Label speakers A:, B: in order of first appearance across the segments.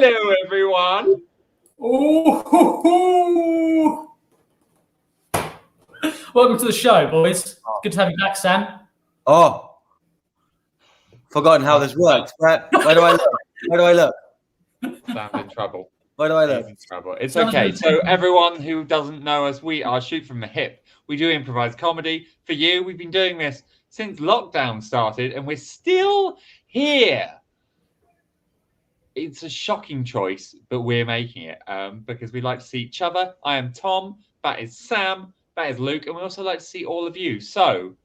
A: Hello, everyone.
B: Ooh. Welcome to the show, boys. Good to have you back, Sam.
C: Oh, forgotten how this works. Where do I look? Where do I look?
A: Sam's in trouble.
C: Where do I look?
A: He's in trouble. It's okay. So everyone who doesn't know us, we are Shoot From The Hip. We do improvised comedy. For you, we've been doing this since lockdown started, and we're still here. It's a shocking choice, but we're making it because we like to see each other. I am Tom. That is Sam. That is Luke. And we also like to see all of you. So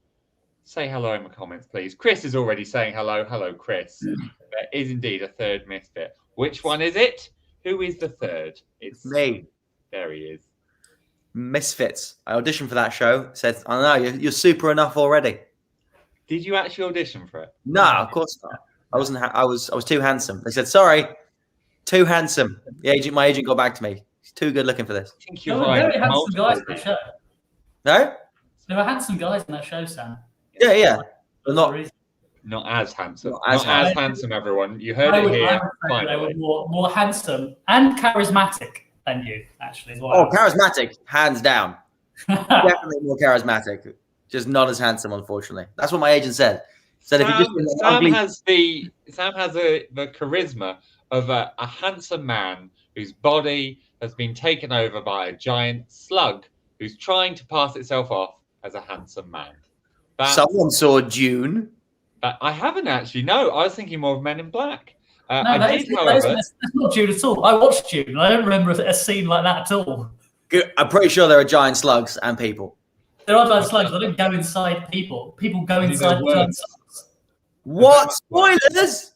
A: say hello in the comments, please. Chris is already saying hello. Hello, Chris. There is indeed a third misfit. Which one is it? Who is the third? It's
C: me.
A: There he is.
C: Misfits. I auditioned for that show. Said, I know you're super enough already.
A: Did you actually audition for it?
C: No, of course not. I wasn't. I was too handsome. They said, sorry, too handsome. My agent got back to me. He's too good looking for this.
A: I think you're right.
B: Very handsome guys in that show.
C: No?
B: There were handsome guys in that show, Sam.
C: Yeah. But not
A: as handsome.
C: Not as
A: handsome, everyone. You heard it here.
B: They were more handsome and charismatic than you, actually. As well.
C: Oh, charismatic, hands down. Definitely more charismatic. Just not as handsome, unfortunately. That's what my agent said. Said if you just
A: Sam has the charisma of a handsome man whose body has been taken over by a giant slug who's trying to pass itself off as a handsome man.
C: Someone saw Dune.
A: I haven't actually. No, I was thinking more of Men in Black.
B: That's not Dune at all. I watched Dune, and I don't remember a scene like that at all.
C: I'm pretty sure there are giant slugs and people.
B: There are giant slugs. They don't go inside people. People go inside the giant slugs.
C: What? Spoilers?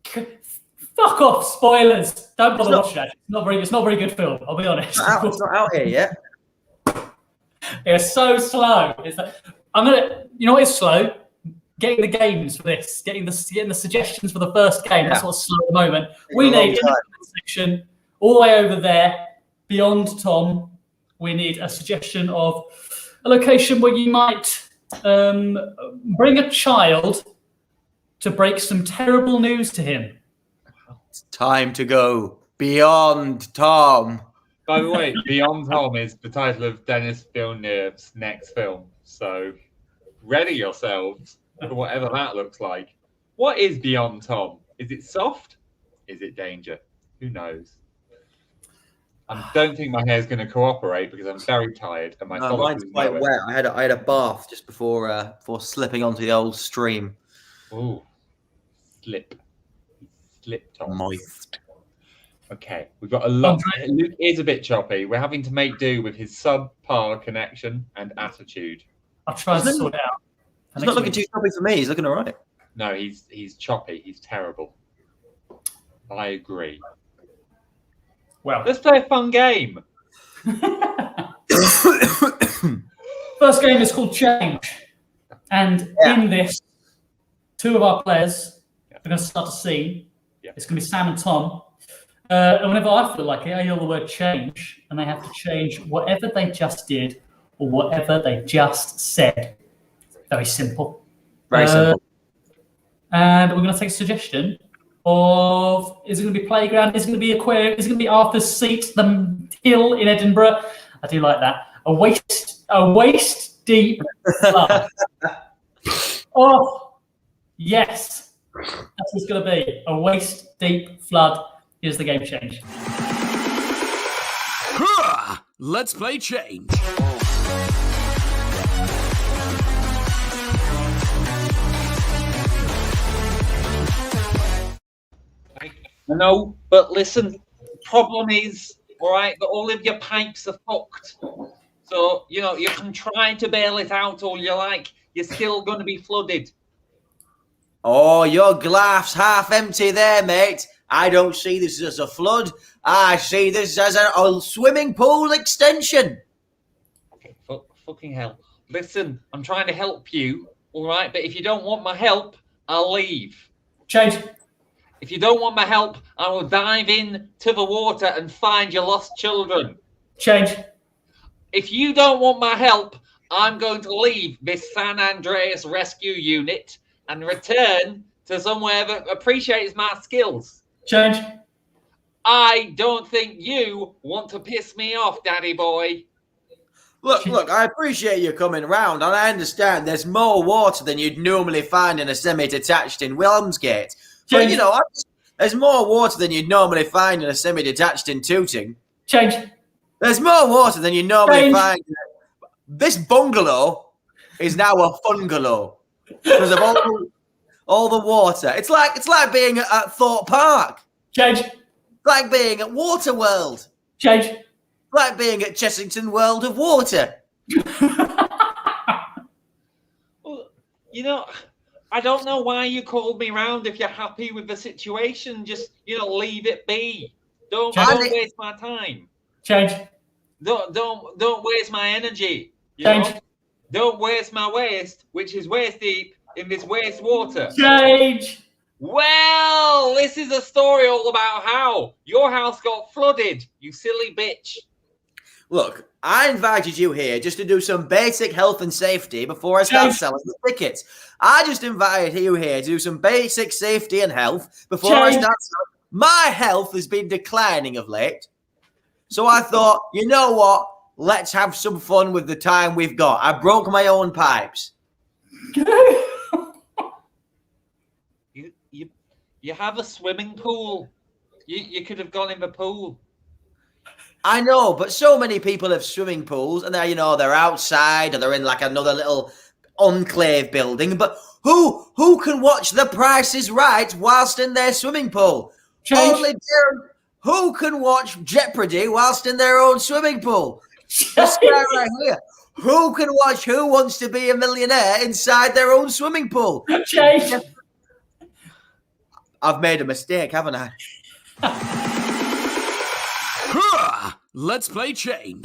B: Fuck off, spoilers. Don't bother watching it. It's not a very good film, I'll be honest.
C: It's not out here yet.
B: It's so slow. You know what is slow? Getting the games for this, getting the suggestions for the first game. That's what's slow at the moment. We need in the comment section, all the way over there, beyond Tom, we need a suggestion of a location where you might bring a child to break some terrible news to him.
C: It's time to go beyond Tom.
A: By the way, Beyond Tom is the title of Denis Villeneuve's next film. So ready yourselves for whatever that looks like. What is Beyond Tom? Is it soft? Is it danger? Who knows? I don't think my hair is going to cooperate because I'm very tired and
C: mine's quite wet. I had a bath just before slipping onto the old stream.
A: Ooh, slipped on.
C: Moist.
A: Okay, we've got a lot. Luke is a bit choppy. We're having to make do with his subpar connection and attitude.
B: I'll try and sort it out.
C: He's not looking too choppy for me. He's looking all right.
A: No, he's choppy. He's terrible. I agree. Well, let's play a fun game.
B: First game is called Change. And in this, two of our players are going to start a scene. It's going to be Sam and Tom. And whenever I feel like it, I yell the word change, and they have to change whatever they just did or whatever they just said. Very simple.
C: Very simple.
B: And we're going to take a suggestion of, is it going to be playground? Is it going to be aquarium? Is it going to be Arthur's Seat, the hill in Edinburgh? I do like that. A waist deep flood. Oh, yes. That's what it's going to be. A waist deep flood. Here's the game Change.
D: Let's play Change.
A: No, but listen, problem is, all right, that all of your pipes are fucked. So, you can try to bail it out all you like. You're still going to be flooded.
C: Oh, your glass half empty there, mate. I don't see this as a flood. I see this as a swimming pool extension.
A: Okay, fucking hell. Listen, I'm trying to help you, all right? But if you don't want my help, I'll leave.
B: Change.
A: If you don't want my help, I will dive in to the water and find your lost children.
B: Change.
A: If you don't want my help, I'm going to leave this San Andreas rescue unit and return to somewhere that appreciates my skills.
B: Change.
A: I don't think you want to piss me off, Daddy boy.
C: Look, I appreciate you coming round, and I understand there's more water than you'd normally find in a semi-detached in Wilmsgate. But, you know, there's more water than you'd normally find in a semi-detached in Tooting.
B: Change.
C: There's more water than you normally find. This bungalow is now a fungalow because of all the water. It's like being at Thorpe Park.
B: Change.
C: It's like being at Waterworld.
B: Change.
C: It's like being at Chessington World of Water.
A: Well, you know, I don't know why you called me round if you're happy with the situation. Just, leave it be. Don't waste my time.
B: Change.
A: Don't waste my energy.
B: Change.
A: Don't waste my waste, which is waist deep in this waste water.
B: Change.
A: Well, this is a story all about how your house got flooded, you silly bitch.
C: Look, I invited you here just to do some basic health and safety before I start selling the tickets. I just invited you here to do some basic safety and health before I start selling. My health has been declining of late. So I thought, you know what? Let's have some fun with the time we've got. I broke my own pipes.
A: You have a swimming pool. You could have gone in the pool.
C: I know, but so many people have swimming pools, and they're outside or they're in like another little enclave building. But who can watch The Price is Right whilst in their swimming pool? Only who can watch Jeopardy whilst in their own swimming pool? This guy right here. Who can watch Who Wants to Be a Millionaire inside their own swimming pool?
B: Change.
C: I've made a mistake, haven't I?
D: Let's play change.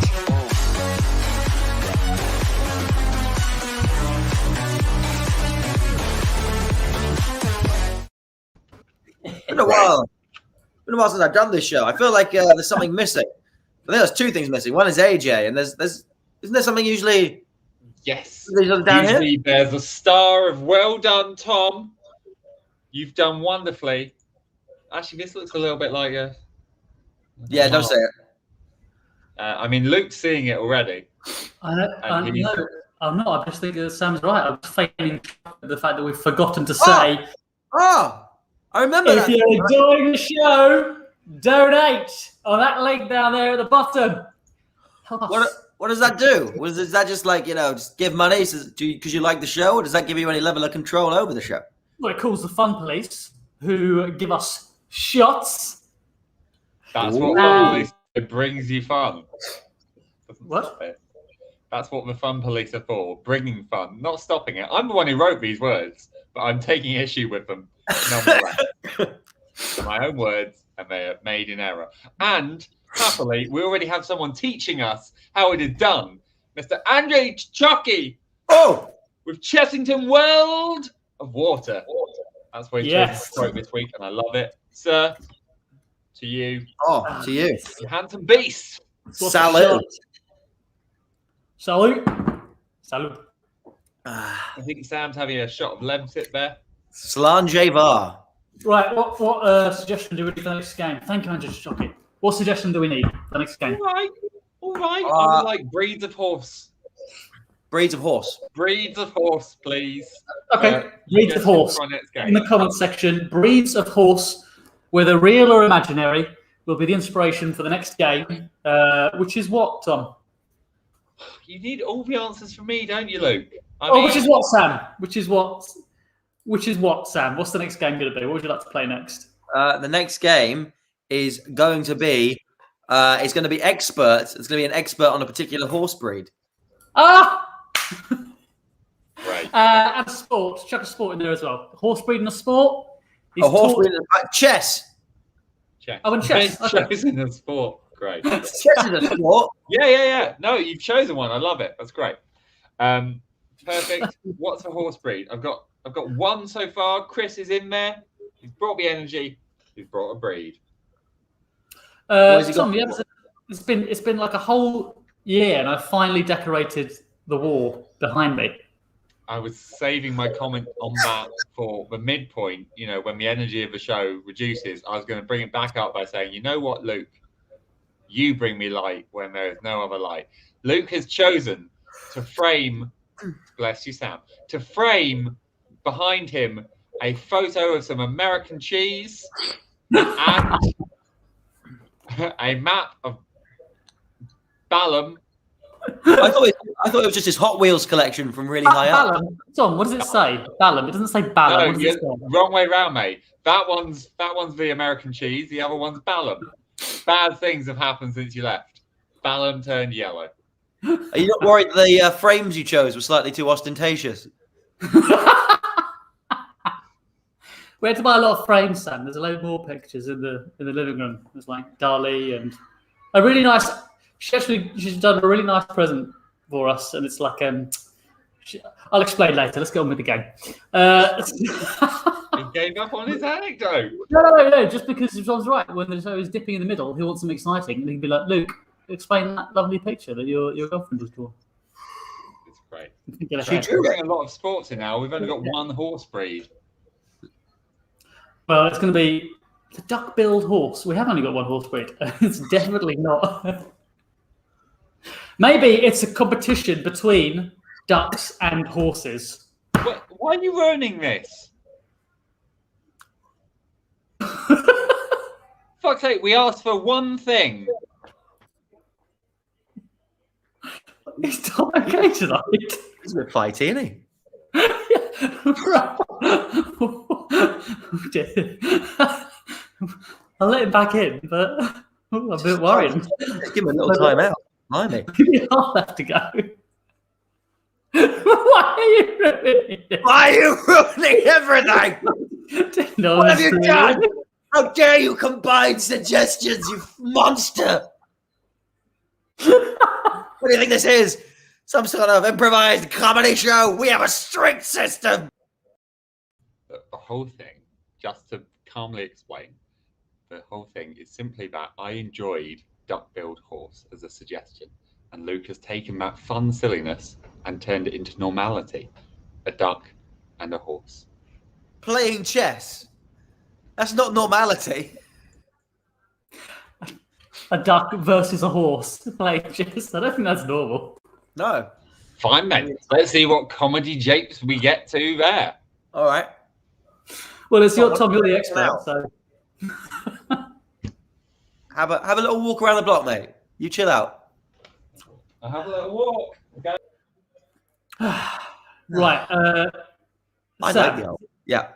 C: Been a while since I've done this show. I feel like there's something missing. I think there's two things missing. One is AJ, and isn't there something usually?
A: Yes.
C: Down
A: usually
C: here?
A: There's a star of well done, Tom. You've done wonderfully. Actually, this looks a little bit like a.
C: Yeah, don't say it.
A: I mean, Luke's seeing it already.
B: No, I'm not. I just think that Sam's right. I'm feigning the fact that we've forgotten to say.
C: I remember
B: If you're enjoying the show, donate on that link down there at the bottom. Help us.
C: What does that do? Is that just like, just give money because you like the show, or does that give you any level of control over the show?
B: Well, it calls the fun police, who give us shots.
A: That's what fun police. It brings you fun.
B: What?
A: That's what the fun police are for, bringing fun, not stopping it. I'm the one who wrote these words, but I'm taking issue with them nonetheless. My own words, and they are made in error. And happily, we already have someone teaching us how it is done. Mr. Andre Chucky.
C: Oh!
A: With Chessington World of Water. That's what he chose to quote this week, and I love it. Sir, to you.
C: Oh, to you.
A: You handsome beast.
C: Salute.
B: Salute. Salute.
A: I think Sam's having a shot of Lemsip there.
C: Slange var.
B: Right, what suggestion do we need for the next game? Thank you, Andrew Shockey. What suggestion do we need for the next game?
A: All right. I would like breeds of horse.
C: Breeds of horse.
A: Breeds of horse, please.
B: Okay, breeds of horse. In the comments section, breeds of horse, whether real or imaginary, will be the inspiration for the next game, which is what, Tom?
A: You need all the answers from me, don't you, Luke?
B: Which is what, Sam? Which is what, Sam? What's the next game going to be? What would you like to play next?
C: The next game is going to be it's going to be experts. It's going to be an expert on a particular horse breed.
A: Right.
B: And sport. Chuck a sport in there as well. Horse breed and a sport.
C: Horse breed and chess.
A: Chess.
B: Oh, and chess. Okay.
A: Chess in a sport. Great.
C: Chess is a sport.
A: Yeah. No, you've chosen one. I love it. That's great. Perfect. What's a horse breed? I've got one so far. Chris is in there. He's brought me energy. He's brought a breed.
B: Tom, it's been like a whole year, and I finally decorated the wall behind me.
A: I was saving my comment on that for the midpoint. When the energy of the show reduces, I was going to bring it back up by saying, you know what, Luke? You bring me light when there is no other light. Luke has chosen to frame, bless you, Sam, to frame behind him a photo of some American cheese and a map of Balaam.
C: I thought it was just his Hot Wheels collection from really high up.
B: Balaam. Tom, what does it say? Balaam. It doesn't say Balaam.
A: No,
B: What does it say?
A: wrong way round, mate. That one's the American cheese. The other one's Balaam. Bad things have happened since you left. Balaam turned yellow.
C: Are you not worried the frames you chose were slightly too ostentatious?
B: We had to buy a lot of frames, Sam. There's a load more pictures in the living room. There's like Dali and a really nice. She's done a really nice present for us, and it's like I'll explain later. Let's get on with the game.
A: He gave up on his anecdote.
B: No. Just because John's right. When the show is dipping in the middle, he wants something exciting, and he'd be like, "Luke, explain that lovely picture that your girlfriend just drawn."
A: It's great.
C: We're
A: getting a lot of sports in now. We've only got one horse breed.
B: Well, it's going to be the duck-billed horse. We have only got one horse breed. It's definitely not. Maybe it's a competition between ducks and horses.
A: Why are you ruining this? Fuck's sake, we asked for one thing.
B: It's not okay tonight.
C: He's a bit fighty, isn't he?
B: I'll let him back in, but I'm a bit worried.
C: Give him a little time out. Blimey.
B: I'll have to go. Why are you ruining it?
C: Why are you ruining everything? What have you done? How dare you combine suggestions, you monster? What do you think this is? Some sort of improvised comedy show? We have a strict system.
A: The whole thing, just to calmly explain, the whole thing is simply that I enjoyed duck-billed horse as a suggestion, and Luke has taken that fun silliness and turned it into normality. A duck and a horse.
C: Playing chess? That's not normality.
B: A duck versus a horse playing chess. I don't think that's normal.
C: No.
A: Fine then. Let's see what comedy japes we get to there.
C: All right.
B: Well, it's your Tom, you're the expert, so.
C: Have a little walk around the block, mate. You chill out.
A: I'll have a little walk. Okay.
B: Right. Sam,
C: yeah.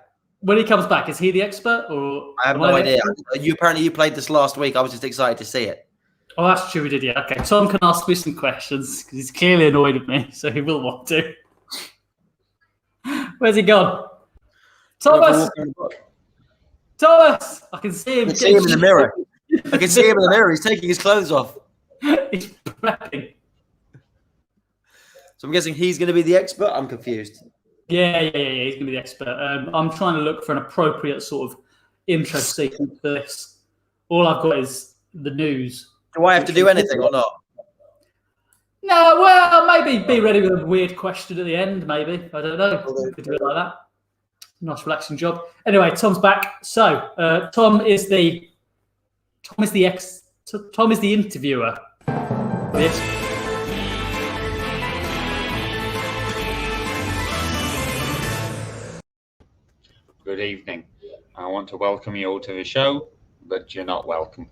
B: when he comes back, is he the expert or?
C: I have no idea. You played this last week. I was just excited to see it.
B: Oh, that's true. We did, yeah. Okay, Tom can ask me some questions because he's clearly annoyed at me, so he will want to. Where's he gone? Thomas! Thomas! I can see him.
C: I can see him in the mirror. I can see him in the mirror. He's taking his clothes off.
B: He's prepping.
C: So I'm guessing he's going to be the expert. I'm confused.
B: Yeah. He's going to be the expert. I'm trying to look for an appropriate sort of intro sequence for this. All I've got is the news.
C: Do I have to do anything or not?
B: No, well, maybe be ready with a weird question at the end, maybe. I don't know. Could do it like that. Nice relaxing job. Anyway, Tom's back. So Tom is the interviewer.
A: Good evening. I want to welcome you all to the show, but you're not welcome.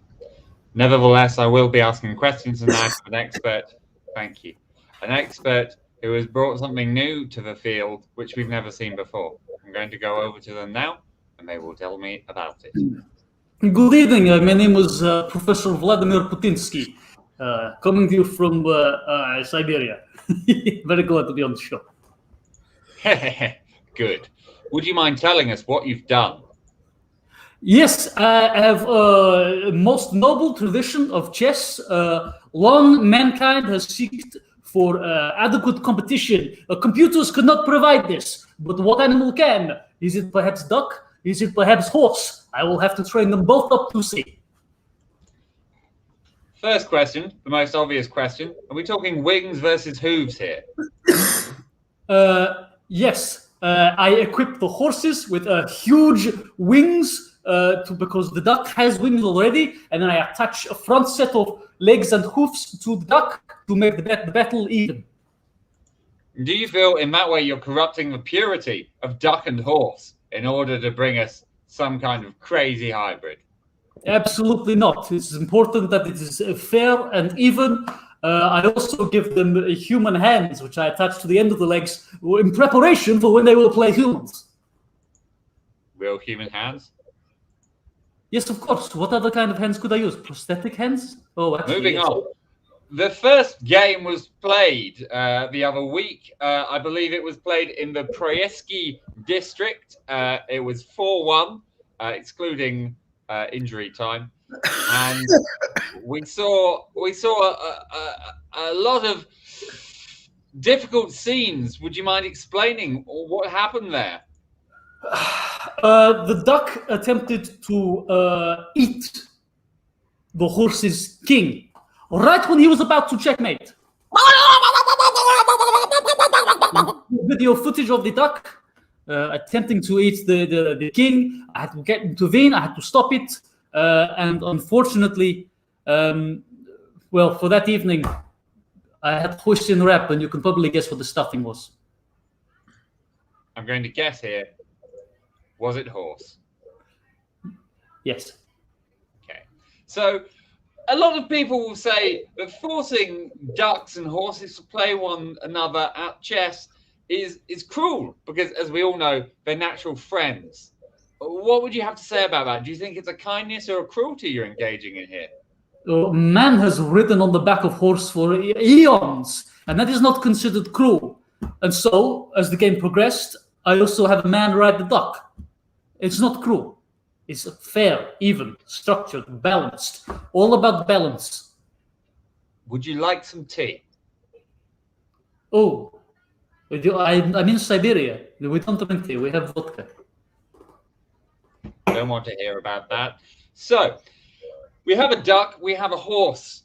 A: Nevertheless, I will be asking questions tonight of an expert. Thank you. An expert who has brought something new to the field, which we've never seen before. I'm going to go over to them now, and they will tell me about it.
B: Good evening. My name is Professor Vladimir Putinsky, coming to you from Siberia. Very glad to be on the show.
A: Good. Would you mind telling us what you've done?
B: Yes, I have a most noble tradition of chess. Long mankind has seeked for adequate competition. Computers could not provide this, but what animal can? Is it perhaps duck? Is it perhaps horse? I will have to train them both up to see.
A: First question, the most obvious question. Are we talking wings versus hooves here?
B: Yes, I equipped the horses with huge wings because the duck has wings already, and then I attach a front set of legs and hoofs to the duck to make the battle even.
A: Do you feel in that way you're corrupting the purity of duck and horse in order to bring us some kind of crazy hybrid?
B: Absolutely not. It's important that it is fair and even. I also give them human hands, which I attach to the end of the legs in preparation for when they will play humans.
A: Real human hands?
B: Yes, of course. What other kind of hands could I use? Prosthetic hands? Oh, actually,
A: Moving
B: yes.
A: on. The first game was played the other week. I believe it was played in the Proyeski district. It was 4-1, excluding injury time, and we saw a lot of difficult scenes. Would you mind explaining what happened there?
B: The duck attempted to eat the horse's king right when he was about to checkmate. Video footage of the duck attempting to eat the king. I had to intervene. I had to stop it. And unfortunately, well, for that evening, I had horse in wrap, and you can probably guess what the stuffing was.
A: I'm going to guess here. Was it horse?
B: Yes.
A: Okay. So a lot of people will say that forcing ducks and horses to play one another at chess is cruel because, as we all know, they're natural friends. What would you have to say about that? Do you think it's a kindness or a cruelty you're engaging in here?
B: Man has ridden on the back of horse for eons, and that is not considered cruel. And so, as the game progressed, I also have a man ride the duck. It's not cruel. It's fair, even, structured, balanced. All about balance.
A: Would you like some tea?
B: Oh, I'm in Siberia. We don't drink tea. We have vodka.
A: Don't want to hear about that. So, we have a duck, we have a horse.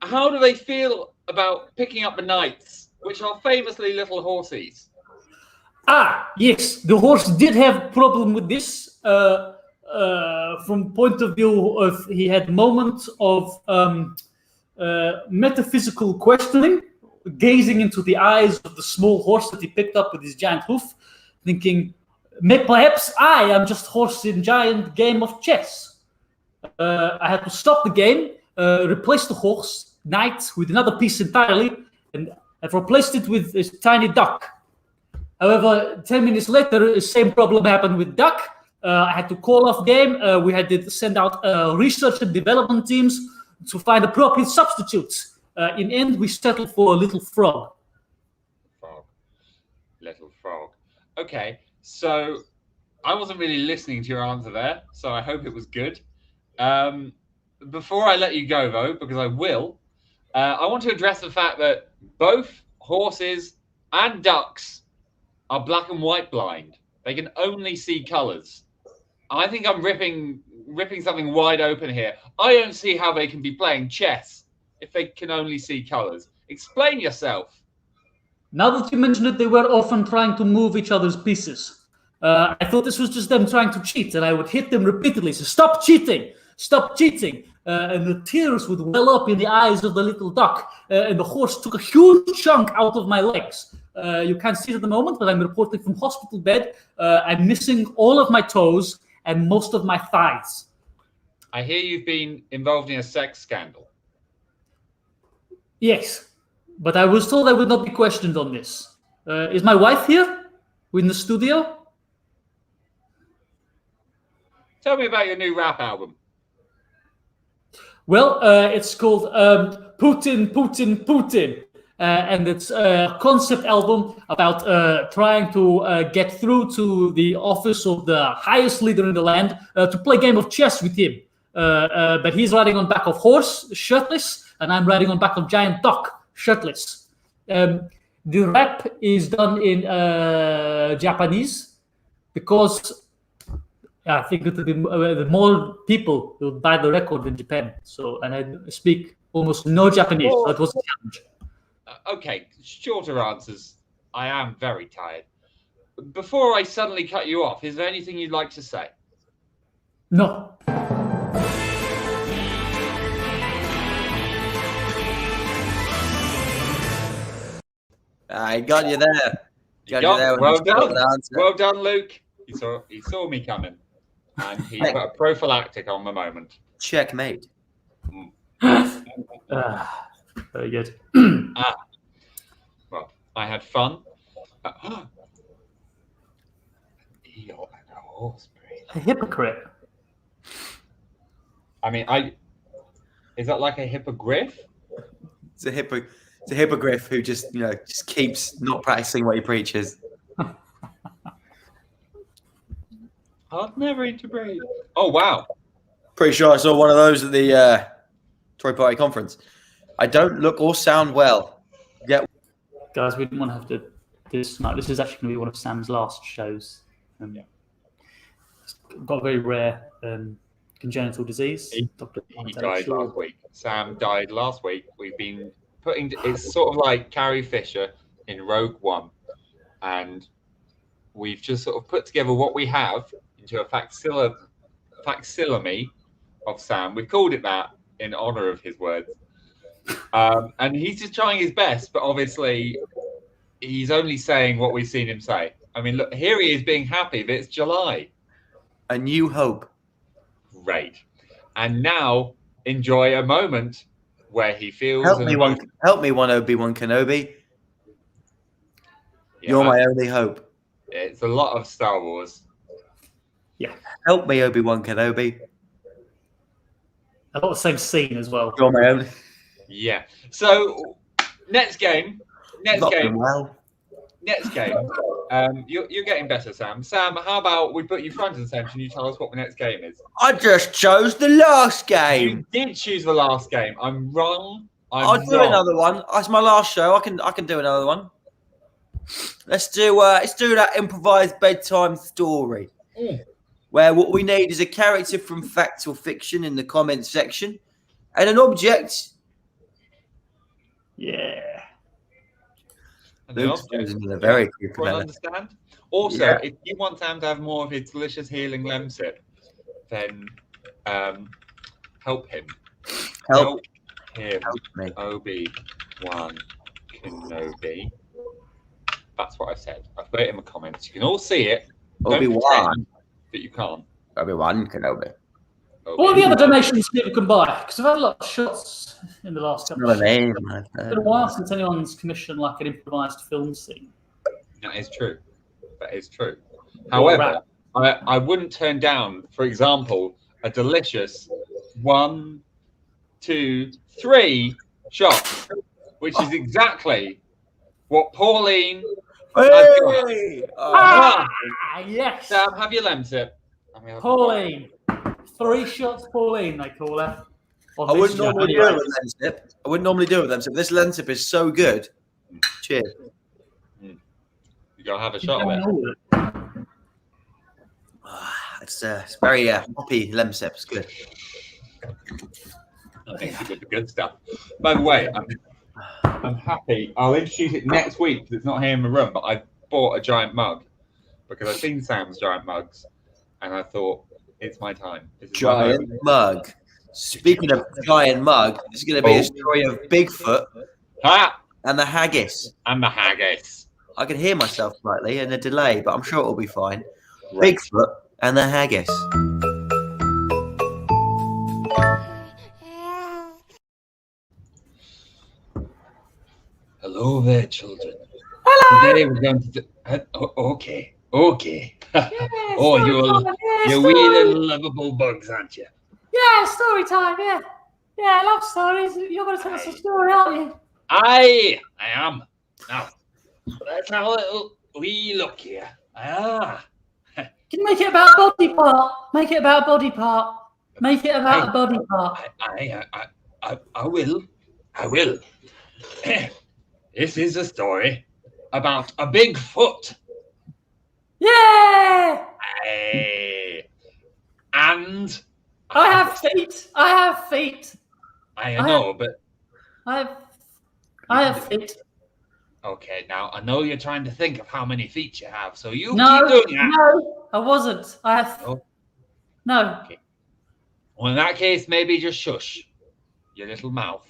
A: How do they feel about picking up the knights, which are famously little horsies?
B: Ah, yes, the horse did have problem with this. From point of view of he had moments of metaphysical questioning, gazing into the eyes of the small horse that he picked up with his giant hoof, thinking, perhaps I am just horse in giant game of chess. I had to stop the game, replace the horse knight with another piece entirely, and I've replaced it with a tiny duck. However, 10 minutes later, the same problem happened with duck. I had to call off game. We had to send out research and development teams to find appropriate substitutes. In the end, we settled for a little frog.
A: Little frog. Okay, so I wasn't really listening to your answer there, so I hope it was good. Before I let you go, though, because I will, I want to address the fact that both horses and ducks are black and white blind. They can only see colors. I think I'm ripping something wide open here. I don't see how they can be playing chess if they can only see colors. Explain yourself.
B: Now that you mention it, they were often trying to move each other's pieces. I thought this was just them trying to cheat, and I would hit them repeatedly. So stop cheating! Stop cheating! And the tears would well up in the eyes of the little duck, and the horse took a huge chunk out of my legs. You can't see it at the moment, but I'm reporting from hospital bed. I'm missing all of my toes and most of my thighs.
A: I hear you've been involved in a sex scandal.
B: Yes, but I was told I would not be questioned on this. Is my wife here in the studio?
A: Tell me about your new rap album.
B: Well, it's called Putin, Putin, Putin. And it's a concept album about trying to get through to the office of the highest leader in the land to play a game of chess with him. But he's riding on back of horse, shirtless, and I'm riding on back of giant duck, shirtless. The rap is done in Japanese because I think it would be the more people will buy the record in Japan. So, and I speak almost no Japanese, so it was a challenge.
A: Okay, shorter answers. I am very tired. before I suddenly cut you off, is there anything you'd like to say?
B: No.
C: I got you there.
A: You
C: Got you there.
A: well
C: when you got
A: done.
C: the answer.
A: Well done, Luke. He saw me coming, and he put a prophylactic on the moment.
C: Checkmate.
B: Very good.
A: Well, I had fun.
B: A hypocrite.
A: I mean, is that like a hippogriff?
C: It's a hippogriff who just keeps not practicing what he preaches.
A: I've never eaten bread. Oh wow!
C: Pretty sure I saw one of those at the Tory Party conference. I don't look or sound well. Yeah.
B: Guys, we didn't want to have to do this tonight. This is actually going to be one of Sam's last shows. He's got a very rare congenital disease.
A: He died last week. Sam died last week. We've been it's sort of like Carrie Fisher in Rogue One, and we've just sort of put together what we have into a facsimile of Sam. We've called it that in honor of his words. And he's just trying his best, but obviously he's only saying what we've seen him say. I mean, look, here he is being happy that it's July.
C: A new hope.
A: Great. And now enjoy a moment where he feels...
C: Help me, one Obi-Wan Kenobi.
A: Yeah,
C: You're my only hope.
A: It's a lot of Star Wars.
B: Yeah.
C: Help me, Obi-Wan Kenobi.
B: A lot of the same scene as well.
C: You're my only...
A: Yeah. So, next game.
C: Well.
A: Next game. You're getting better, Sam. Sam, how about we put you front and center and you tell us what the next game is?
C: I just chose the last game.
A: You did choose the last game. I'm wrong.
C: I'll do another one. That's my last show. I can do another one. Let's do that improvised bedtime story. Where what we need is a character from fact or fiction in the comments section and an object.
B: Yeah.
C: Luke's in a very creepy manner.
A: Understand? Also, if you want Sam to have more of his delicious healing lemsip, then help him.
C: Help
A: him.
C: me.
A: Obi-Wan Kenobi. That's what I said. I've put it in the comments. You can all see it.
C: Obi-Wan.
A: But you can't.
C: Obi-Wan Kenobi.
B: What are the other donations people can buy? Because I've had a lot of shots in the last couple of
C: days.
B: It's been a while since anyone's commissioned like an improvised film scene.
A: That is true. However, I wouldn't turn down, for example, a delicious 1, 2, 3 shot, which is exactly what Pauline has got.
B: Yes.
A: Sam, have your lemsip.
B: Pauline. 3 shots, Pauline, they call her.
C: I wouldn't normally do it with lensip. This lensip is so good. Cheers.
A: You gotta have a shot of it.
C: It's very hoppy lensip. It's good.
A: I think you did the good stuff. By the way, I'm happy. I'll introduce it next week because it's not here in the room. But I bought a giant mug because I've seen Sam's giant mugs, and I thought it's my time.
C: Giant mug. Speaking of giant mug, this is going to be a story of Bigfoot and the haggis. I can hear myself slightly in a delay, but I'm sure it'll be fine. Right. Bigfoot and the haggis.
A: Hello there, children.
E: Hello.
A: Today we're going to do... Okay.
E: Yeah,
A: you're wee little lovable bugs, aren't you?
E: Yeah, story time, yeah. Yeah, I love stories. You're going to tell us a story, aren't you?
A: I am. Now, let's have a little wee look here.
E: Can you make it about a body part? Make it about a body part.
A: I will. This is a story about a big foot.
E: Yeah!
A: And
E: I have feet.
A: I know, but
E: I have feet.
A: Okay, now I know you're trying to think of how many feet you have, so you
B: No,
A: keep doing that.
B: no, I wasn't. I have
A: Oh.
B: no.
A: Okay. Well, in that case, maybe just shush your little mouth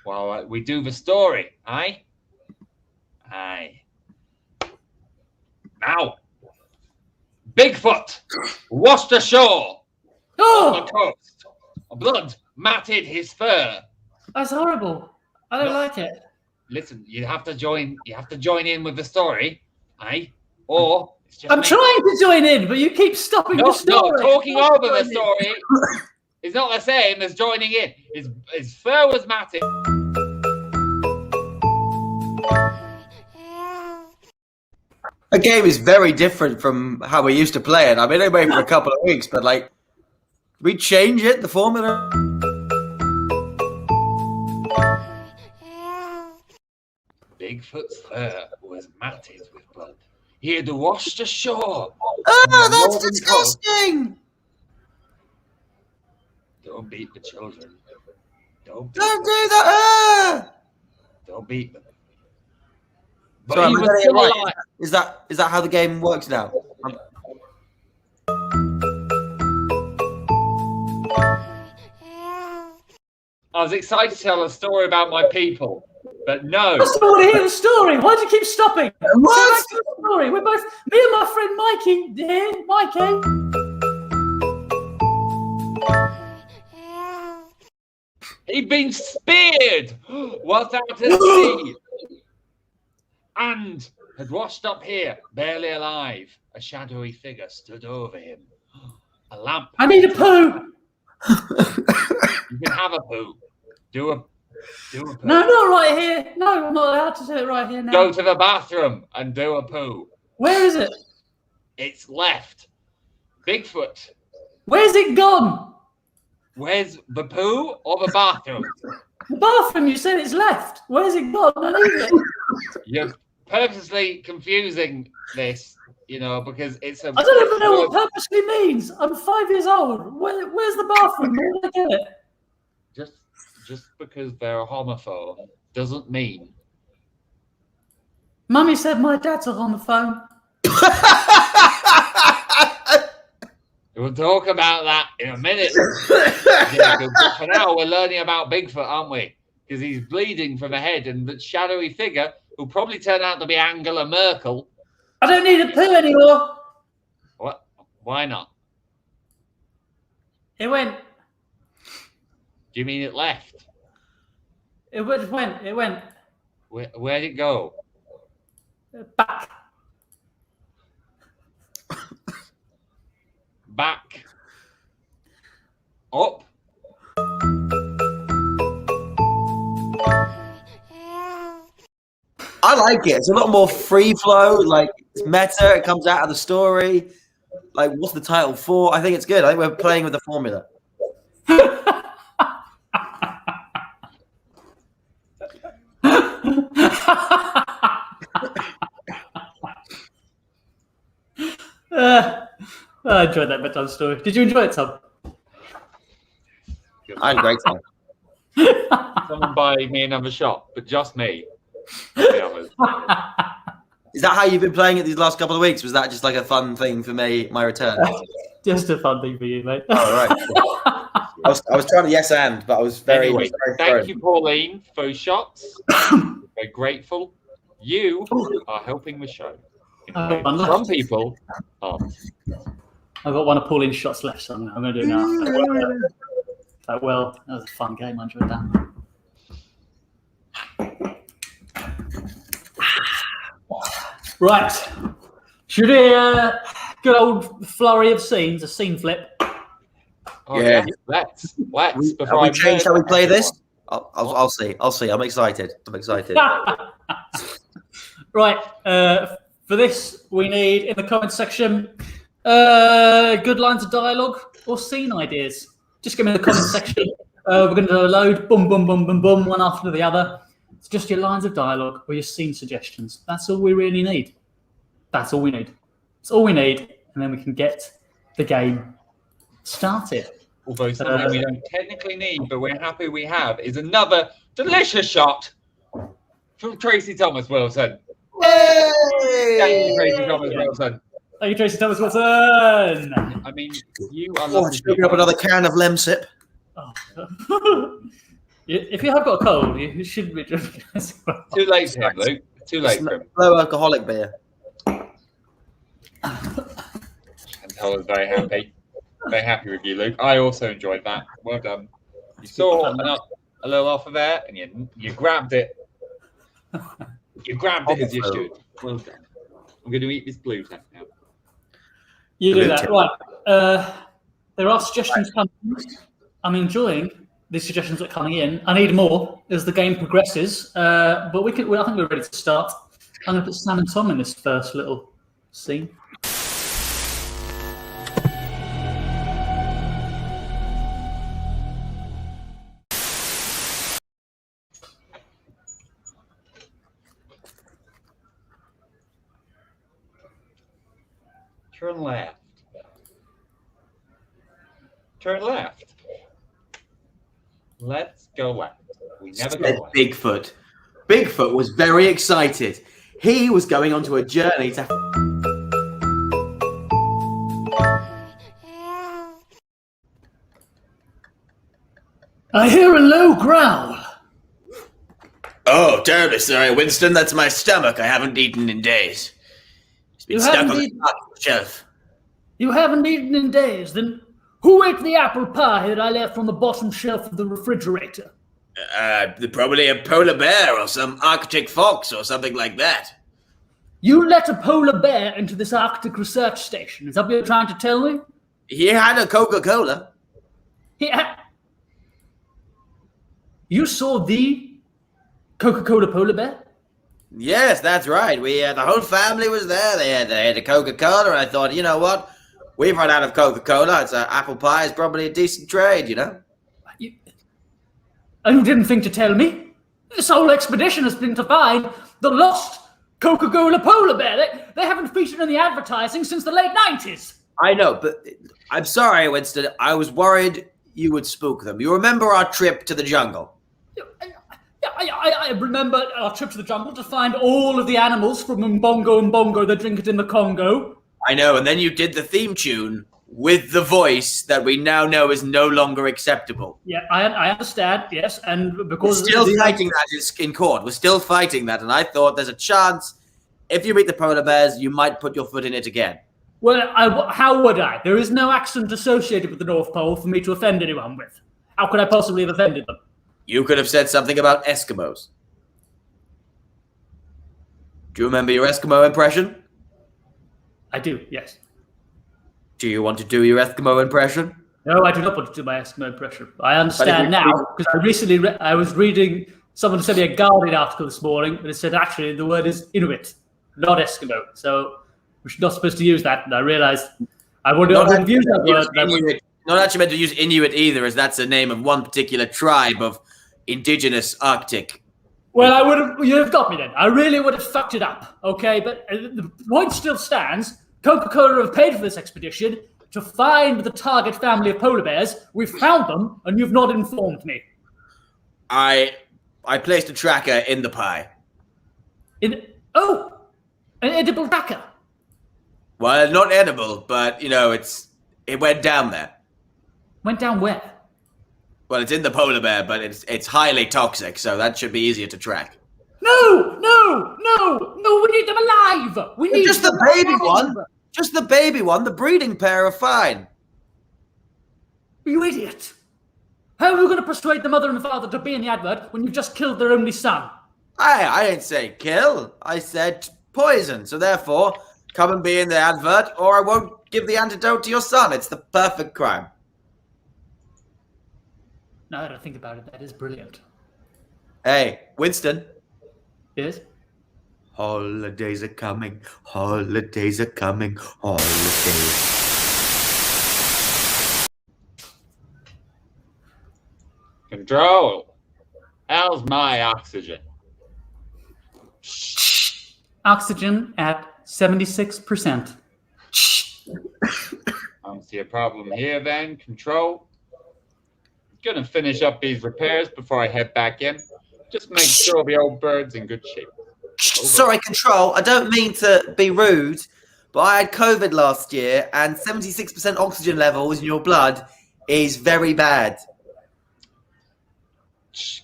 A: while we do the story. Aye? Aye. Now, Bigfoot washed ashore on the
B: Oh,
A: coast. Blood matted his fur.
B: that's horrible. I don't
A: No.
B: like it.
A: Listen, you have to join in with the story, aye? Or it's just
B: I'm
A: me.
B: trying to join in, but you keep stopping the
A: No,
B: story.
A: talking
B: I'm
A: over the
B: joining.
A: story is not the same as joining in. His fur was matted.
C: A game is very different from how we used to play it. I've been away for a couple of weeks, but like, we change it, the formula.
A: Bigfoot's fur was matted with blood. He had washed ashore.
C: Oh, that's disgusting!
A: Don't beat the children. Don't
C: Don't do that!
A: Don't beat them. But
C: Sorry,
A: he
C: am I
A: was
C: getting it
A: still
C: right?
A: alive.
C: Is that how the game works now?
A: I was excited to tell a story about my people, but no.
B: I just want to hear the story. Why do you keep stopping?
C: What?
B: Go back to the story. We're both, me and my friend Mikey here. Mikey.
A: He'd been speared whilst out at sea and had washed up here, barely alive. A shadowy figure stood over him. A lamp.
B: I need a poo.
A: You can have a poo. Do a poo.
B: No, not right here. No, I'm not allowed to do it right here now.
A: Go to the bathroom and do a poo.
B: Where is it?
A: It's left. Bigfoot.
B: Where's it gone?
A: Where's the poo or the bathroom?
B: The bathroom. You said it's left. Where's it gone? I need it.
A: You're purposely confusing this, because it's a.
B: I don't even know what purposely means. I'm 5 years old. Where's the bathroom? Where did I get it?
A: Just because they're a homophobe doesn't mean.
B: Mummy said my dad's a homophobe.
A: We'll talk about that in a minute. Jacob, but for now, we're learning about Bigfoot, aren't we? Because he's bleeding from the head, and the shadowy figure, who'll probably turn out to be Angela Merkel.
B: I don't need a poo anymore.
A: What? Why not?
B: It went.
A: Do you mean it left?
B: It went. It went
A: Where'd it go?
B: back.
A: Back. Up.
C: I like it. It's a lot more free flow. Like, it's meta. It comes out of the story. Like, what's the title for? I think it's good. I think we're playing with the formula.
B: I enjoyed that bedtime story. Did you enjoy it, Tom?
C: I had a great time.
A: Someone buy me another shot, but just me. The others.
C: Is that how you've been playing it these last couple of weeks? Was that just like a fun thing for me, my return?
B: Just a fun thing for you, mate.
C: All right. I was trying to yes and, but I was very.
A: Anyway,
C: very
A: thank you, Pauline, for those shots. We're grateful. You are helping the show. Some people aren't.
B: I've got one of Pauline's shots left, so I'm going to do it now. That was a fun game. I enjoyed that. Right. Should we good old flurry of scenes, a scene flip?
A: Oh,
C: Yeah.
A: Let's.
C: Have we changed how we play this? I'll see. I'm excited.
B: Right. For this, we need in the comment section good lines of dialogue or scene ideas. Just give me the comment section. We're going to do a load, boom, boom, boom, boom, boom, one after the other. It's just your lines of dialogue or your scene suggestions. That's all we really need. That's all we need. That's all we need, and then we can get the game started.
A: Although something we don't technically need, but we're happy we have, is another delicious shot From Tracy Thomas Wilson.
C: Hey!
A: Thank you, Tracy Thomas Wilson.
B: Thank you, Tracy Thomas Wilson.
A: I mean, you are
C: Oh,
A: lovely.
C: let's open up another can of Lemsip.
B: Oh. If you have got a cold, you shouldn't be drinking this.
A: Too late for him, Luke. Too late for him.
C: Low alcoholic beer.
A: And I was very happy. Very happy with you, Luke. I also enjoyed that. Well done. You saw a little offer there, and you grabbed it. You grabbed it as you should. Well done. I'm going to eat this blue tap now.
B: You do that. Right. There are suggestions coming. I'm enjoying the suggestions that are coming in. I need more as the game progresses. But I think we're ready to start. I'm going to put Sam and Tom in this first little scene.
A: Turn left. Turn left. Let's go left. We never go left.
C: Bigfoot. Bigfoot was very excited. He was going onto a journey to...
B: I hear a low growl.
C: Oh, terribly sorry, Winston. That's my stomach. I haven't eaten in days. It's been stuck on the shelf.
B: You haven't eaten in days. Then who ate the apple pie that I left on the bottom shelf of the refrigerator?
C: Probably a polar bear or some Arctic fox or something like that.
B: You let a polar bear into this Arctic research station. Is that what you're trying to tell me?
C: He had a Coca-Cola.
B: You saw the Coca-Cola polar bear?
C: Yes, that's right. The whole family was there. They had a Coca-Cola, and I thought, you know what? We've run out of Coca-Cola. It's apple pie is probably a decent trade, you know.
B: And you didn't think to tell me? This whole expedition has been to find the lost Coca-Cola polar bear. They haven't featured in the advertising since the late 90s.
C: I know, but I'm sorry, Winston. I was worried you would spook them. You remember our trip to the jungle?
B: I remember our trip to the jungle to find all of the animals from Mbongo and Bongo that drink it in the Congo.
C: I know, and then you did the theme tune with the voice that we now know is no longer acceptable.
B: Yeah, I understand, yes, and because...
C: We're still fighting that in court. We're still fighting that, and I thought there's a chance if you meet the polar bears, you might put your foot in it again.
B: Well, how would I? There is no accent associated with the North Pole for me to offend anyone with. How could I possibly have offended them?
C: You could have said something about Eskimos. Do you remember your Eskimo impression?
B: I do, yes.
C: Do you want to do your Eskimo impression?
B: No, I do not want to do my Eskimo impression. I understand now, because I recently I was reading, someone sent me a Guardian article this morning, and it said actually the word is Inuit, not Eskimo. So we're not supposed to use that, and I realized I wouldn't use that word.
C: Not actually meant to use Inuit either, as that's the name of one particular tribe of indigenous Arctic.
B: Well, you'd have got me then. I really would have fucked it up, okay? But the point still stands. Coca-Cola have paid for this expedition to find the target family of polar bears. We've found them, and you've not informed me.
C: I placed a tracker in the pie.
B: An edible tracker?
C: Well, not edible, but, you know, it went down there.
B: Went down where?
C: Well, it's in the polar bear, but it's highly toxic, so that should be easier to track.
B: No! We need them alive! We need
C: just the baby one. Just the baby one. The breeding pair are fine.
B: You idiot! How are you going to persuade the mother and father to be in the advert when you've just killed their only son?
C: I didn't say kill. I said poison. So therefore, come and be in the advert, or I won't give the antidote to your son. It's the perfect crime.
B: Now that I think about it, that is brilliant.
C: Hey, Winston.
B: Yes?
C: Holidays are coming. Holidays are coming. Holidays.
A: Control. How's my oxygen?
B: Oxygen at 76%.
A: I don't see a problem here then. Control. Gonna finish up these repairs before I head back in. Just make sure the old bird's in good shape.
C: Sorry, Control. I don't mean to be rude, but I had COVID last year, and 76% oxygen levels in your blood is very bad.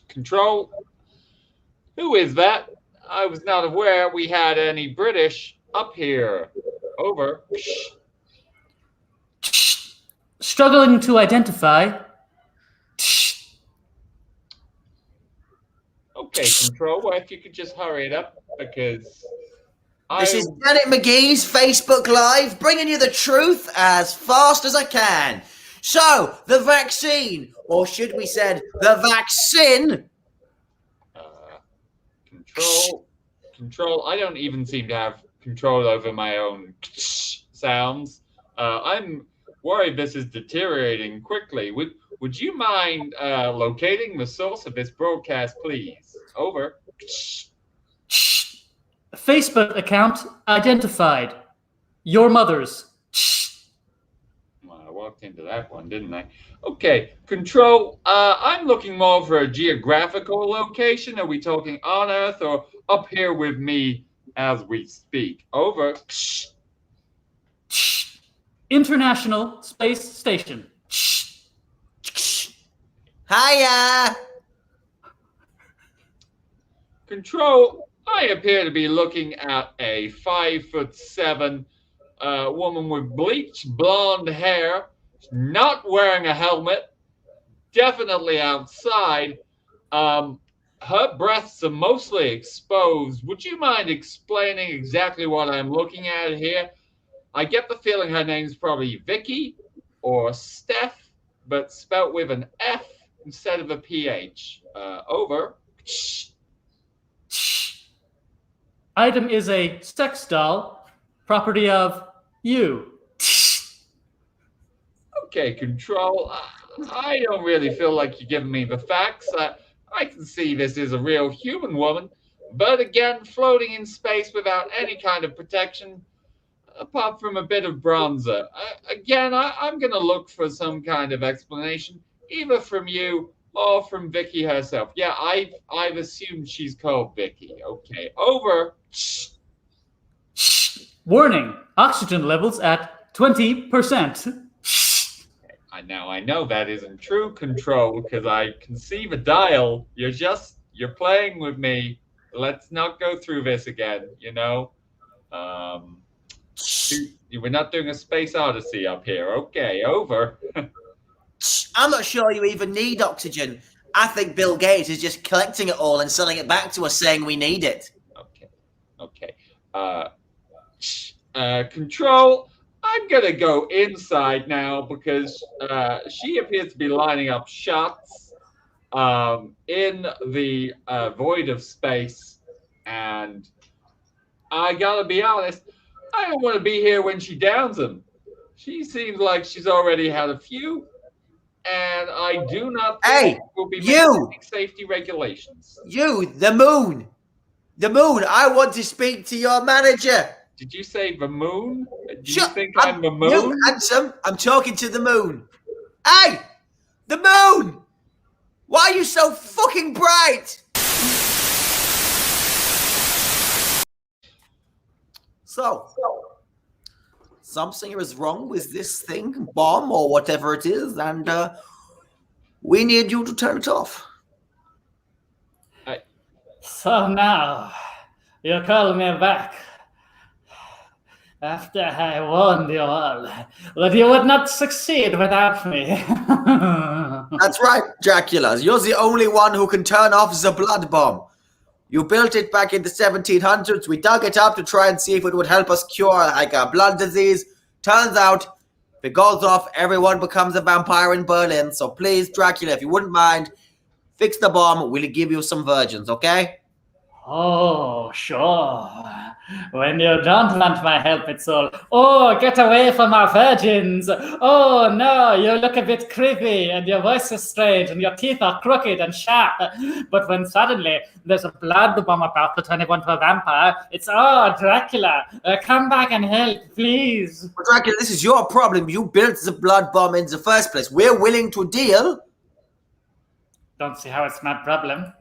A: Control. Who is that? I was not aware we had any British up here. Over.
B: Struggling to identify.
A: Okay, Control. Well, if you could just hurry it up, because
C: This is Janet McGee's Facebook Live, bringing you the truth as fast as I can. So, the vaccine, or should we say the vaccine?
A: Control. I don't even seem to have control over my own sounds. I'm worried this is deteriorating quickly. Would you mind locating the source of this broadcast, please? Over.
B: Facebook account identified. Your mother's.
A: Well, I walked into that one, didn't I? Okay, Control. I'm looking more for a geographical location. Are we talking on Earth or up here with me as we speak? Over.
B: International Space Station.
C: Hiya!
A: Control, I appear to be looking at a 5'7" woman with bleached blonde hair, not wearing a helmet, definitely outside. Her breasts are mostly exposed. Would you mind explaining exactly what I'm looking at here? I get the feeling her name's probably Vicky or Steph, but spelt with an F instead of a PH. Over.
B: Item is a sex doll, property of you.
A: Okay, Control. I don't really feel like you're giving me the facts. I can see this is a real human woman, but again, floating in space without any kind of protection, apart from a bit of bronzer. Again, I'm going to look for some kind of explanation, either from you or from Vicky herself. Yeah, I've assumed she's called Vicky. Okay, over.
B: Warning, oxygen levels at 20%.
A: I know that isn't true, Control, because I can see the dial. You're playing with me. Let's not go through this again, you know? We're not doing a space odyssey up here. Okay, over.
C: I'm not sure you even need oxygen. I think Bill Gates is just collecting it all and selling it back to us saying we need it.
A: Okay. Control, I'm going to go inside now because she appears to be lining up shots in the void of space. And I got to be honest, I don't want to be here when she downs them. She seems like she's already had a few. And I do not think we'll be making safety regulations.
C: You, the moon. The moon. I want to speak to your manager.
A: Did you say the moon? Do you think I'm the moon?
C: You, handsome. I'm talking to the moon. Hey! The moon! Why are you so fucking bright? So, something is wrong with this thing, bomb or whatever it is, and we need you to turn it off.
B: So now, you're calling me back. After I warned you all that you would not succeed without me.
C: That's right, Dracula. You're the only one who can turn off the blood bomb. You built it back in the 1700s. We dug it up to try and see if it would help us cure like a blood disease. Turns out, if it goes off, everyone becomes a vampire in Berlin. So please, Dracula, if you wouldn't mind, fix the bomb. We'll give you some virgins, okay?
B: Oh, sure. When you don't want my help, it's all, oh, get away from our virgins. Oh, no, you look a bit creepy and your voice is strange and your teeth are crooked and sharp. But when suddenly there's a blood bomb about to turn everyone to a vampire, it's, oh, Dracula, come back and help, please.
C: Well, Dracula, this is your problem. You built the blood bomb in the first place. We're willing to deal.
B: Don't see how it's my problem.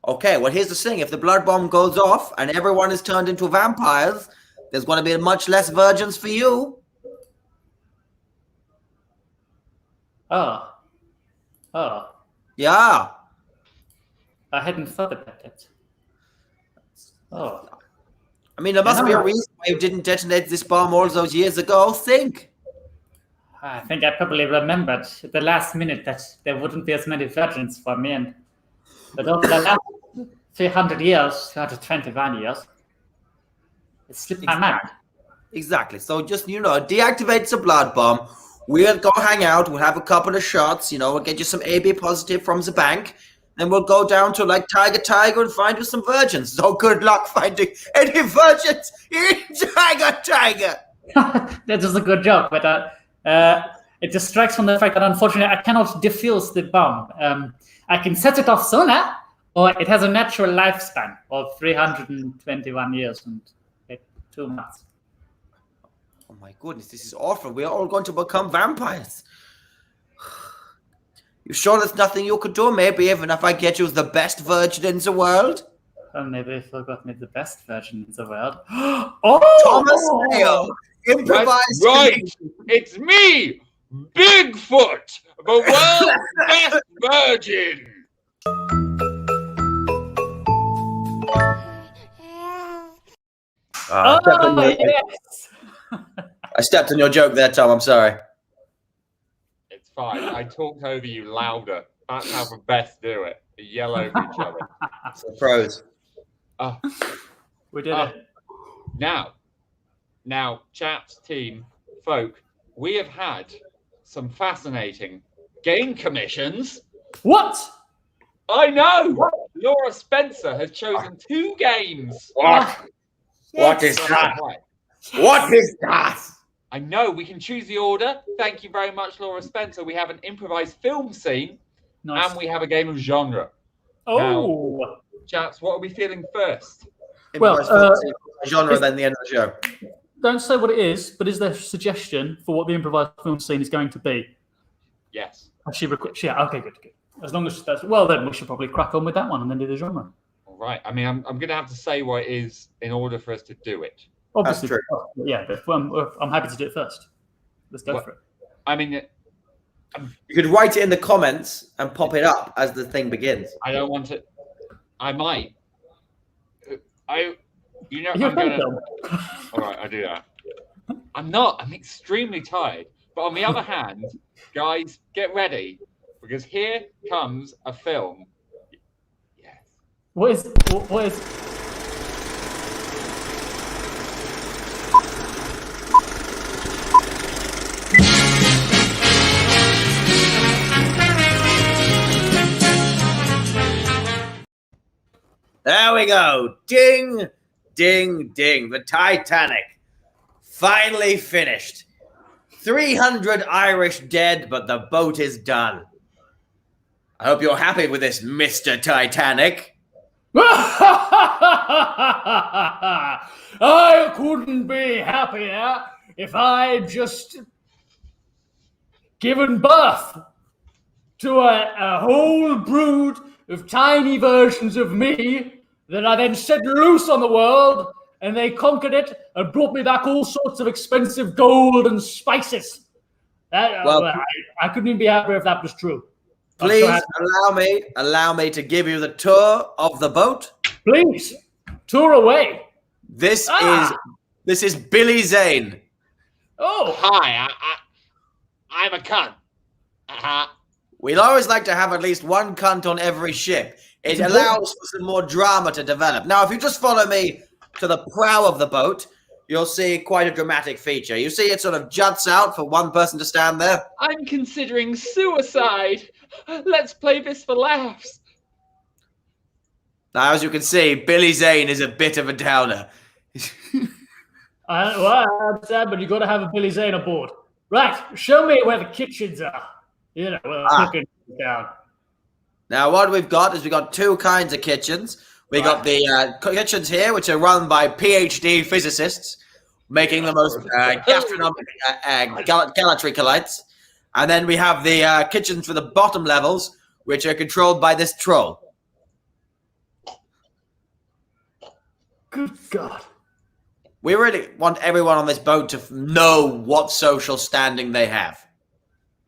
C: Okay, well, here's the thing. If the blood bomb goes off and everyone is turned into vampires, there's going to be much less virgins for you.
B: Oh.
C: Yeah.
B: I hadn't thought about that. Oh.
C: I mean, there must be a reason why you didn't detonate this bomb all those years ago. Think.
B: I think I probably remembered at the last minute that there wouldn't be as many virgins for me. But over the last 300 years, 321 years, it slipped my mind.
C: Exactly. So just, deactivate the blood bomb. We'll go hang out. We'll have a couple of shots. We'll get you some AB positive from the bank. Then we'll go down to like Tiger and find you some virgins. So good luck finding any virgins in Tiger.
B: That was a good joke, but it distracts from the fact that unfortunately I cannot defuse the bomb. I can set it off sooner, or it has a natural lifespan of 321 years and 2 months.
C: Oh my goodness, this is awful. We're all going to become vampires. You sure there's nothing you could do? Maybe even if I get you the best virgin in the world?
B: Maybe I forgot me the best virgin in the world.
C: Thomas Mayo, improvised.
A: Right, it's me, Bigfoot, the world's best virgin.
B: Yes!
C: I stepped on your joke there, Tom. I'm sorry.
A: It's fine. I talked over you louder. That's how the best do it. They yell over each other.
C: It's the pros.
B: We did it.
A: Now, chaps, team, folk, we have had some fascinating game commissions.
B: What?
A: I know. Laura Spencer has chosen 2 games.
C: What is that? What is that?
A: I know. We can choose the order. Thank you very much, Laura Spencer. We have an improvised film scene, and we have a game of genre.
B: Oh,
A: now, chaps, what are we feeling first?
B: Well,
C: genre, then the end of the show.
B: Don't say what it is, but is there a suggestion for what the improvised film scene is going to be?
A: Yes.
B: Yeah. Okay. Good. As long as that's then we should probably crack on with that one and then do the genre.
A: All right. I mean, I'm going to have to say what it is in order for us to do it.
B: Obviously,
C: that's true.
B: Yeah, but I'm happy to do it first. Let's go for it.
A: I mean,
C: you could write it in the comments and pop it up as the thing begins.
A: I don't want to. I might. I'm
B: gonna.
A: All right, I do that. I'm not. I'm extremely tired. But on the other hand, guys, get ready because here comes a film. Yes.
B: What is?
C: There we go. Ding, ding, ding. The Titanic. Finally finished. 300 Irish dead, but the boat is done. I hope you're happy with this, Mr. Titanic.
B: I couldn't be happier if I'd just given birth to a whole brood of tiny versions of me that I then set loose on the world, and they conquered it and brought me back all sorts of expensive gold and spices. I couldn't even be happier if that was true.
C: Please allow me to give you the tour of the boat.
B: Please, tour away.
C: This is Billy Zane.
B: Oh,
A: hi! I'm a cunt.
C: We'd always like to have at least one cunt on every ship. It allows for some more drama to develop. Now, if you just follow me to the prow of the boat, you'll see quite a dramatic feature. You see it sort of juts out for one person to stand there.
A: I'm considering suicide. Let's play this for laughs.
C: Now, as you can see, Billy Zane is a bit of a downer.
B: I understand, but you got to have a Billy Zane aboard. Right, show me where the kitchens are. Where the cooking is down.
C: Now, what we've got is 2 kinds of kitchens. We got the kitchens here, which are run by PhD physicists, making the most gastronomic galatricolites. And then we have the kitchens for the bottom levels, which are controlled by this troll.
B: Good God.
C: We really want everyone on this boat to know what social standing they have.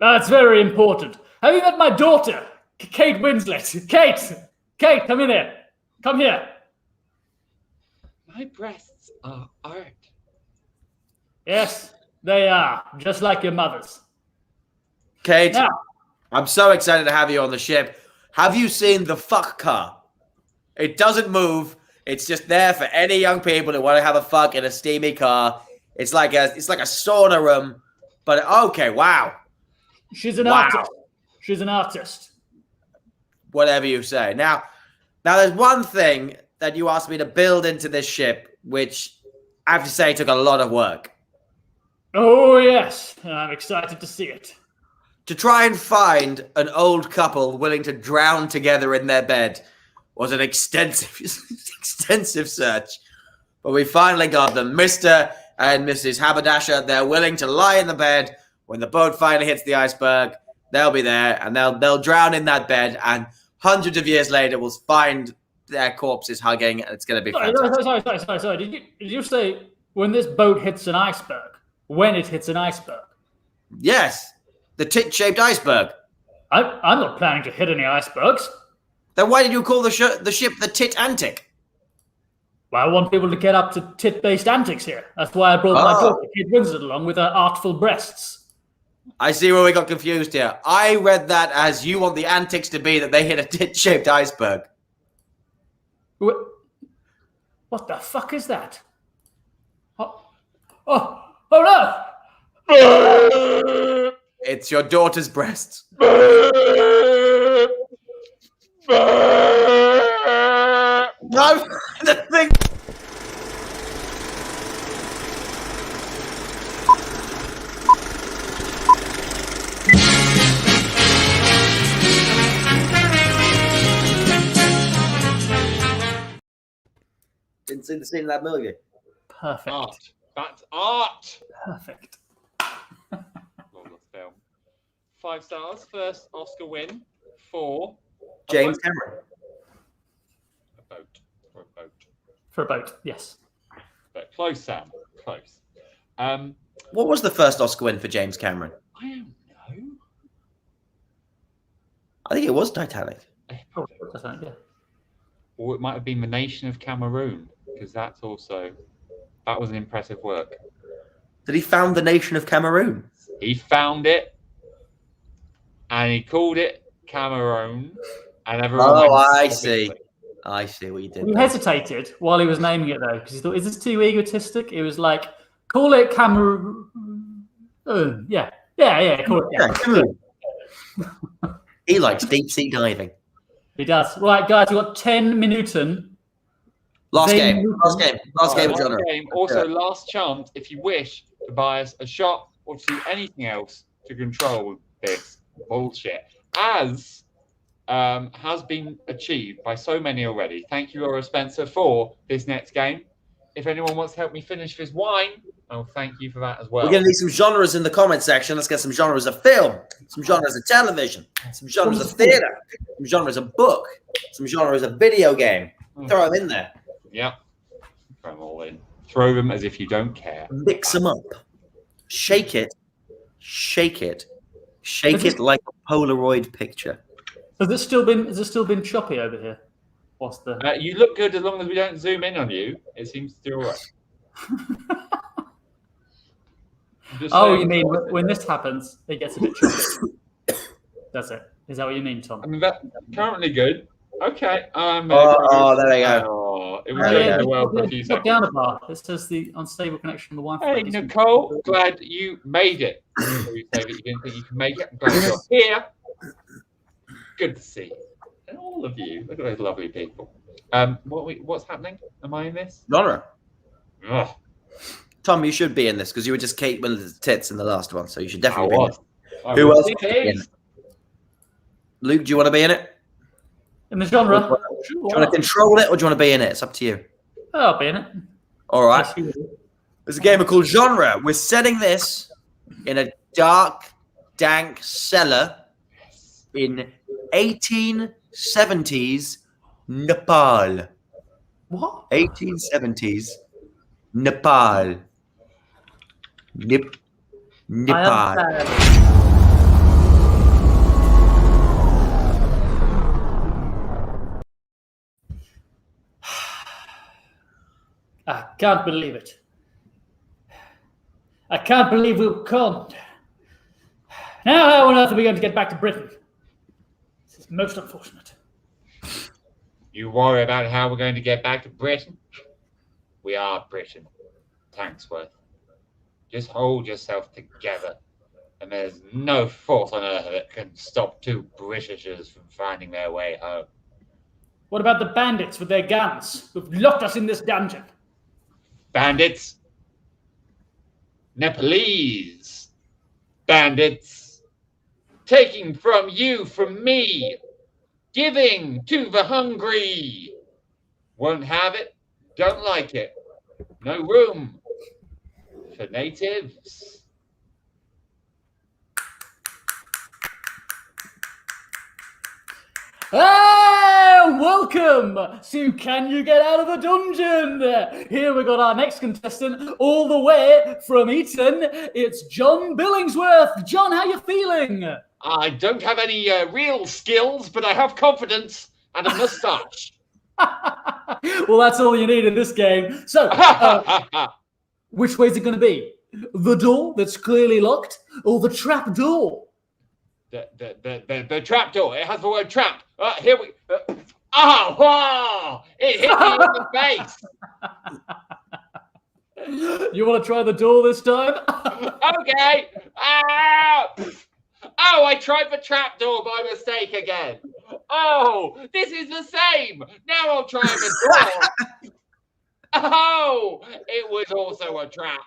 B: That's very important. Have you met my daughter, Kate Winslet? Kate, come in here. Come here.
A: My breasts are art.
B: Yes, they are, just like your mother's.
C: Kate,
B: Now,
C: I'm so excited to have you on the ship. Have you seen the fuck car? It doesn't move. It's just there for any young people who want to have a fuck in a steamy car. It's like a sauna room. But okay, wow.
B: she's an
C: Wow.
B: artist. She's an artist.
C: Whatever you say. Now there's one thing that you asked me to build into this ship, which I have to say took a lot of work.
B: Oh, yes. I'm excited to see it.
C: To try and find an old couple willing to drown together in their bed was an extensive search. But we finally got them. Mr. and Mrs. Haberdasher, they're willing to lie in the bed. When the boat finally hits the iceberg, they'll be there and they'll drown in that bed, and hundreds of years later we'll find their corpses hugging, and it's going to be fantastic.
B: Sorry. Did you say when this boat hits an iceberg? When it hits an iceberg?
C: Yes, the tit-shaped iceberg.
B: I'm not planning to hit any icebergs.
C: Then why did you call the ship the Tit-Antic?
B: Well, I want people to get up to tit-based antics here. That's why I brought my daughter, Kate Winslet, along with her artful breasts.
C: I see where we got confused here. I read that as you want the antics to be that they hit a tit-shaped iceberg.
B: What the fuck is that? Oh no!
C: It's your daughter's breasts. No, the thing. Didn't see the scene in that movie.
B: Perfect.
A: Art. That's art.
B: Perfect.
A: Marvelous film. 5 stars. First Oscar win for
C: James Cameron.
A: a boat. For a boat.
B: For a boat, yes.
A: But close, Sam. Close.
C: What was the first Oscar win for James Cameron?
A: I don't know.
C: I think it was Titanic.
B: Oh, that's right, yeah.
A: Or it might have been The Nation of Cameroon, because that was an impressive work.
C: Did he found the nation of Cameroon?
A: He found it, and he called it Cameroon, and everyone.
C: Oh,
A: went,
C: I see. I see what you did.
B: He
C: there.
B: hesitated while he was naming it, though, because he thought, is this too egotistic? It was like, call it Cameroon. Yeah, call it
C: Cameroon. He likes deep sea diving.
B: He does. Right, guys, we've got 10 minuten.
C: Last game of genre.
A: Also, last chance if you wish to buy us a shot or to do anything else to control this bullshit, as has been achieved by so many already. Thank you, Laura Spencer, for this next game. If anyone wants to help me finish this wine, I'll thank you for that as well.
C: We're going to need some genres in the comment section. Let's get some genres of film, some genres of television, some genres of theatre, some genres of book, some genres of video game. Throw them in there.
A: Yep. Throw them all in. Throw them as if you don't care.
C: Mix them up. Shake it. Shake it. Shake it like a Polaroid picture.
B: Has it still been choppy over here? What's the?
A: You look good as long as we don't zoom in on you. It seems to do all right.
B: Oh, you mean when this happens, it gets a bit choppy? Does it? Is that what you mean, Tom?
A: I mean, that's currently good. Okay.
C: There we go.
A: Oh, it was going to well for a few seconds.
B: Down a bar. It says the unstable connection on the Wi-Fi.
A: Hey, Nicole, glad you made it. You say that you didn't think you could make it. I'm glad you're here. Good to see you. And all of you. Look at those lovely people. What's happening? Am I in this?
C: Genre.
A: Ugh.
C: Tom, you should be in this because you were just Kate Winslet's tits in the last one, so you should
A: I
C: definitely be in
A: was.
C: it. Who else? Luke, do you want to be in it?
B: In the genre?
C: Do you want to control it or do you want to be in it? It's up to you.
B: I'll be in it.
C: All right. There's a game called Genre. We're setting this in a dark, dank cellar in 1870s Nepal.
B: What?
C: 1870s Nepal. Nepal.
B: I understand. I can't believe it. I can't believe we've come. Now, how on earth are we going to get back to Britain? This is most unfortunate.
A: You worry about how we're going to get back to Britain? We are Britain, Tanksworth. Just hold yourself together, and there's no force on earth that can stop two Britishers from finding their way home.
B: What about the bandits with their guns who've locked us in this dungeon?
A: Bandits? Nepalese bandits, taking from you, from me, giving to the hungry. Won't have it, don't like it. No room for natives.
B: Ah, welcome to Can You Get Out of the Dungeon? Here we got our next contestant all the way from Eton. It's John Billingsworth. John, how you feeling?
A: I don't have any real skills, but I have confidence and a moustache.
B: Well, that's all you need in this game. So, which way is it going to be? The door that's clearly locked, or the trap door?
A: The trap door. It has the word trap. Here we. Oh! It hit me in the face.
B: You want to try the door this time?
A: Okay. Oh, I tried the trap door by mistake again. Oh, this is the same. Now I'll try the door. Oh, it was also a trap.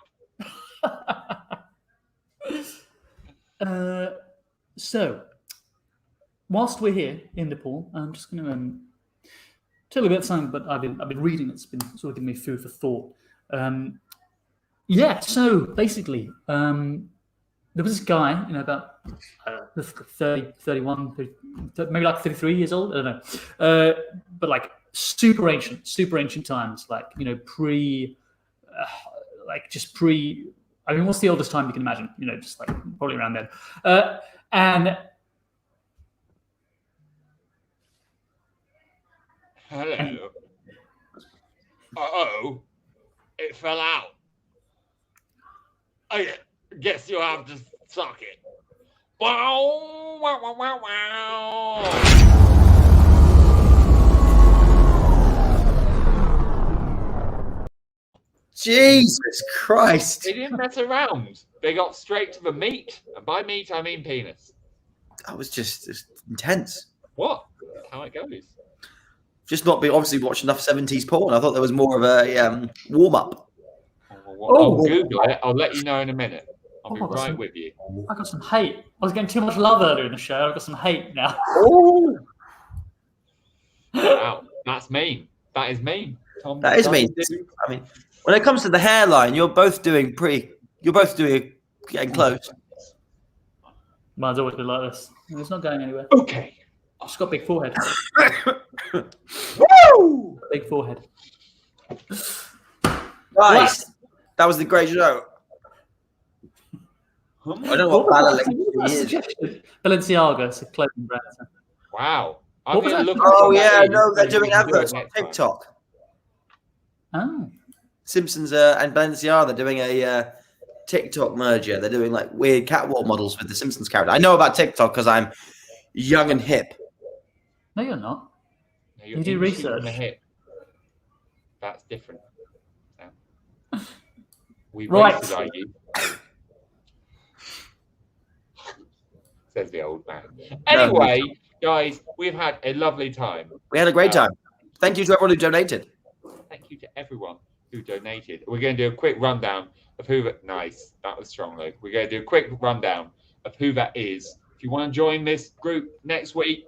B: So, whilst we're here in Nepal, I'm just going to tell you about something that I've been reading. It's been sort of giving me food for thought. So basically, there was this guy, about 30, 31, 30, maybe like 33 years old. I don't know, but like super ancient times, like pre. I mean, what's the oldest time you can imagine? Just like probably around then. And
A: hello. Uh-oh. It fell out. I guess you'll have to suck it. Wow, wow, wow, wow, wow.
C: Jesus Christ.
A: They didn't mess around. They got straight to the meat. And by meat, I mean penis.
C: That was just intense.
A: What? That's how it goes.
C: Just not obviously watched enough 70s porn. I thought there was more of a warm-up.
A: I'll Google it. I'll let you know in a minute. I'll be right with you.
B: I got some hate. I was getting too much love earlier in the show. I got some hate now.
C: Oh,
A: wow, that's mean. That is mean. Tom,
C: that is mean. I mean, when it comes to the hairline, you're both getting close.
B: Mine's always been like this. It's not going anywhere.
A: Okay.
B: I've just got a big forehead.
C: Woo!
B: Big forehead.
C: Nice. That was the great show. I don't know what
B: Balenciaga, it's a clothing brand.
A: Wow.
C: Oh yeah, no, they're doing adverts on TikTok.
B: Oh.
C: Simpsons and Balenciaga, they're doing a TikTok merger. They're doing like weird catwalk models with the Simpsons character. I know about TikTok because I'm young and hip.
B: No, you're not.
A: No,
B: you do research.
A: That's different. We
B: right.
A: wasted our youth. Says the old man. Anyway, guys, we've had a lovely time.
C: We had a great time. Thank you to everyone who donated.
A: Thank you to everyone who donated. We're going to do a quick rundown of who that. Nice, that was strong, Luke. We're going to do a quick rundown of who that is. If you want to join this group next week,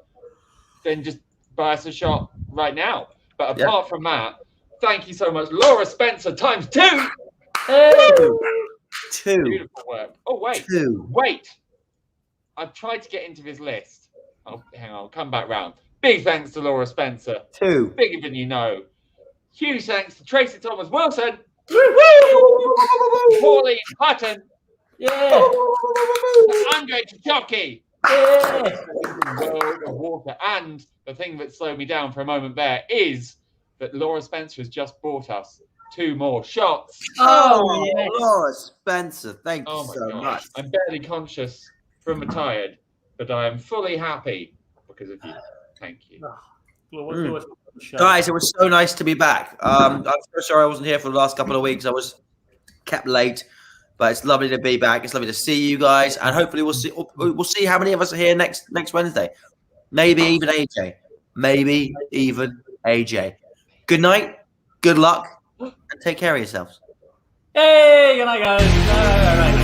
A: then just buy us a shot right now. But apart from that, thank you so much, Laura Spencer times 2.
B: Hey.
C: 2.
A: Beautiful work. Oh wait,
C: 2.
A: Wait. I've tried to get into this list. Oh, hang on, I'll come back round. Big thanks to Laura Spencer.
C: 2.
A: Bigger than you know. Huge thanks to Tracy Thomas Wilson, Pauline Hutton,
B: Yeah.
A: Andre Tchotchke,
B: Yeah.
A: World of Water. And the thing that slowed me down for a moment there is that Laura Spencer has just bought us 2 more shots.
B: Oh, yes.
C: Laura Spencer, thank you
A: Oh my
C: so
A: God.
C: much.
A: I'm barely conscious from retired, but I am fully happy because of you. Thank you.
C: Guys, it was so nice to be back. I'm so sorry I wasn't here for the last couple of weeks. I was kept late, but it's lovely to be back. It's lovely to see you guys, and hopefully we'll see how many of us are here next Wednesday. Maybe even AJ. Maybe even AJ. Good night, good luck, and take care of yourselves.
B: Hey, good night, guys. Right.